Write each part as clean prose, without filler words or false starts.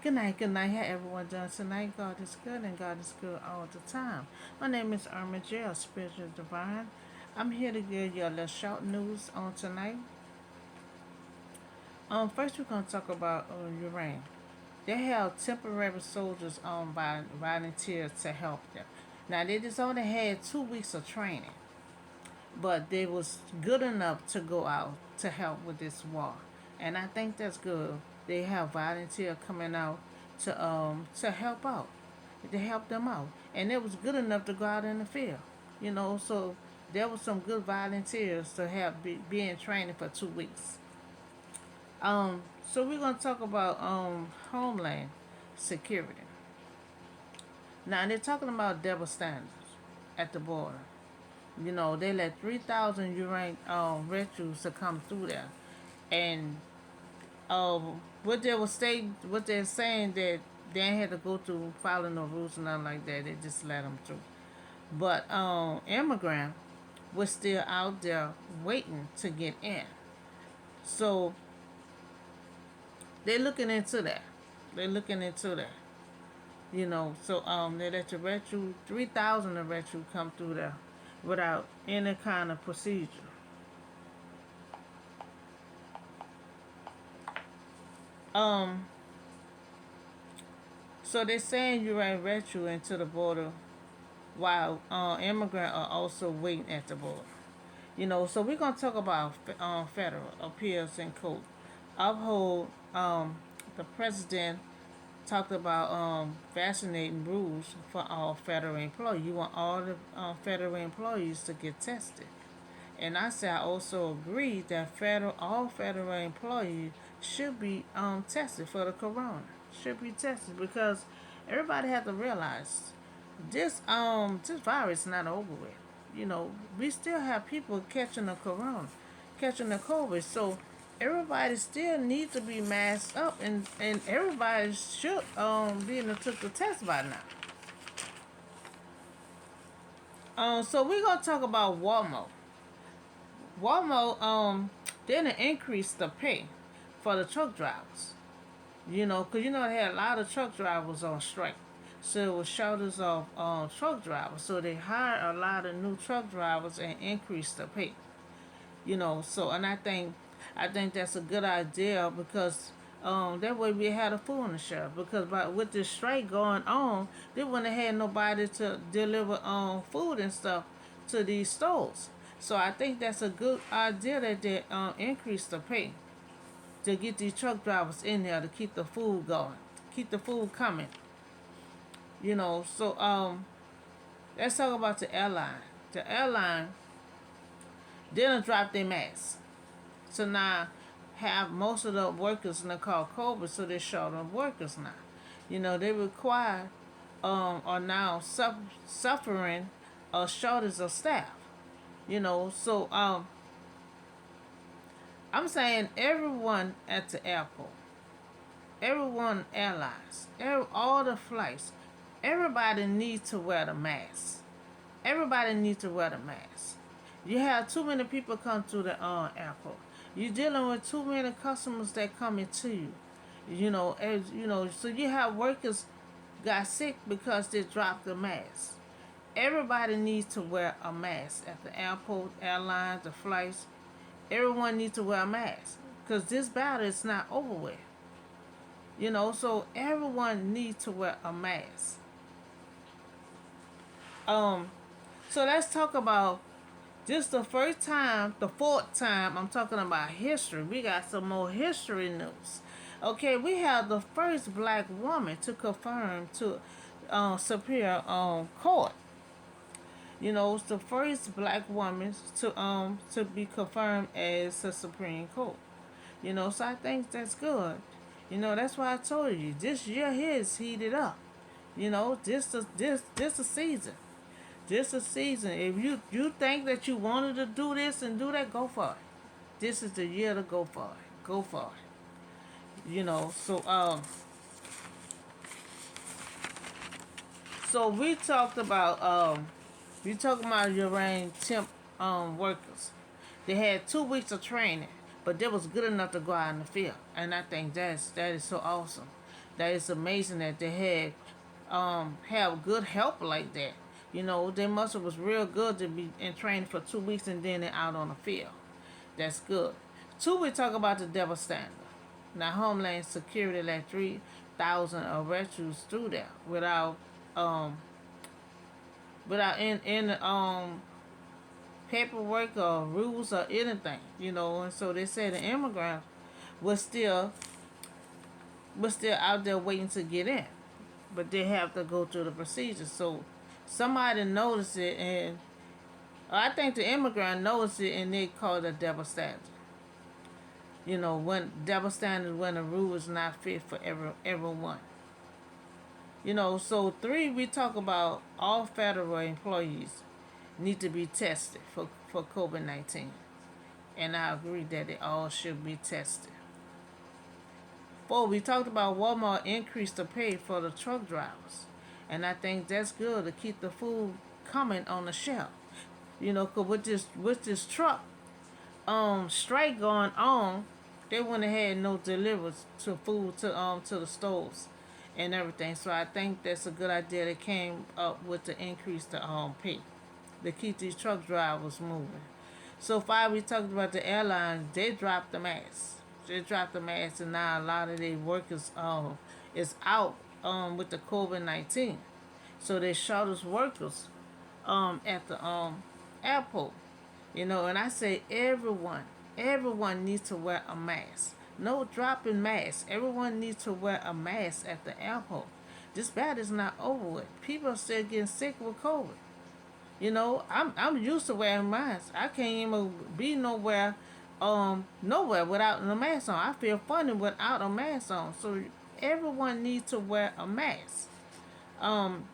good night. How everyone doing tonight? God is good and God is good all the time. My name is Irma J, Spiritual Divine. I'm here to give you a little short news on tonight. First we're gonna talk about Ukraine. They have temporary soldiers on by volunteers to help them. Now they just only had 2 weeks of training, but they was good enough to go out to help with this war, and I think that's good. They have volunteer coming out to help out, to help them out, and it was good enough to go out in the field, So there was some good volunteers to have be in training for 2 weeks. So we're gonna talk about homeland security. Now they're talking about double standards at the border. They let 3,000 Ukraine refugees to come through there, and what they're saying that they ain't had to go through following no rules and nothing like that. They just let them through. But immigrant was still out there waiting to get in. So they're looking into that. They're looking into that. So they let the retro 3,000 of retro come through there without any kind of procedure. Um, so they're saying you ran retro into the border while immigrants are also waiting at the border. So we're gonna talk about federal appeals in court. Uphold the president talked about vaccinating rules for all federal employees. You want all the federal employees to get tested. And I said I also agree that all federal employees should be tested for the corona. Should be tested because everybody has to realize this virus is not over with. We still have people catching the corona, catching the COVID. So everybody still needs to be masked up, and everybody should be able to took the test by now. So we're gonna talk about Walmart. Walmart didn't increase the pay for the truck drivers. Because they had a lot of truck drivers on strike. So it was shortage of truck drivers. So they hired a lot of new truck drivers and increased the pay. So and I think that's a good idea because that way we had a food on the shelf. Because with this strike going on, they wouldn't have had nobody to deliver food and stuff to these stores. So I think that's a good idea that they increase the pay to get these truck drivers in there to keep the food going, keep the food coming. So let's talk about the airline. The airline didn't drop their masks. So now have most of the workers in the call COVID, so they're short of workers now. They require are now suffering a shortage of staff. So I'm saying everyone at the airport, everyone airlines, all the flights, everybody needs to wear the mask. Everybody needs to wear the mask. You have too many people come to the airport. You're dealing with too many customers that come into you. So you have workers got sick because they dropped the mask. Everybody needs to wear a mask at the airport, airlines, the flights. Everyone needs to wear a mask because this battle is not over with. So everyone needs to wear a mask. Um, so let's talk about just the first time, the fourth time. I'm talking about history. We got some more history news. Okay, we have the first black woman to confirm to Superior Court. It's the first black woman to be confirmed as a Supreme Court. So I think that's good. That's why I told you this year here is heated up. This a season. This a season. If you think that you wanted to do this and do that, go for it. This is the year to go for it. Go for it. So we talked about Ukraine temp workers. They had 2 weeks of training, but they was good enough to go out in the field, and I think that is so awesome. That is amazing that they had have good help like that. You know, their muscle was real good to be in training for 2 weeks and then they're out on the field. That's good. Two, we talk about the double standard. Now, Homeland Security let 3,000 arrests through there um, without in paperwork or rules or anything, you know. And so they said the immigrants was still out there waiting to get in, but they have to go through the procedure. So somebody noticed it, and I think the immigrant noticed it, and they called it double standard. You know, when double standard when a rule is not fit for everyone. You know, so three, we talk about all federal employees need to be tested for COVID-19. And I agree that they all should be tested. Four, we talked about Walmart increased the pay for the truck drivers. And I think that's good to keep the food coming on the shelf. You know, cause with this truck strike going on, they wouldn't have had no deliveries to food to the stores and everything. So I think that's a good idea. They came up with the increase to pay to keep these truck drivers moving. So five, we talked about the airlines. They dropped the mask. They dropped the mask, and now a lot of their workers is out with the COVID-19. So they shuttle workers at the airport. You know, and I say everyone needs to wear a mask. No dropping masks. Everyone needs to wear a mask at the airport. This battle is not over with. People are still getting sick with COVID. You know, I'm used to wearing masks. I can't even be nowhere without a mask on. I feel funny without a mask on. So everyone needs to wear a mask. Um,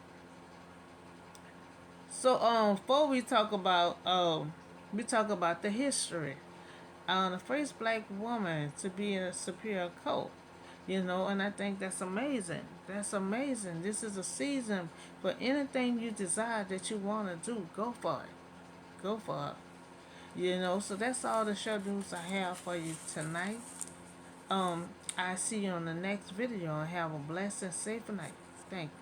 before we talk about the history. The first black woman to be in a superior court. You know, and I think that's amazing. That's amazing. This is a season for anything you desire that you want to do. Go for it. Go for it. You know, so that's all the show news I have for you tonight. I see you on the next video and have a blessed and safe night. Thank you.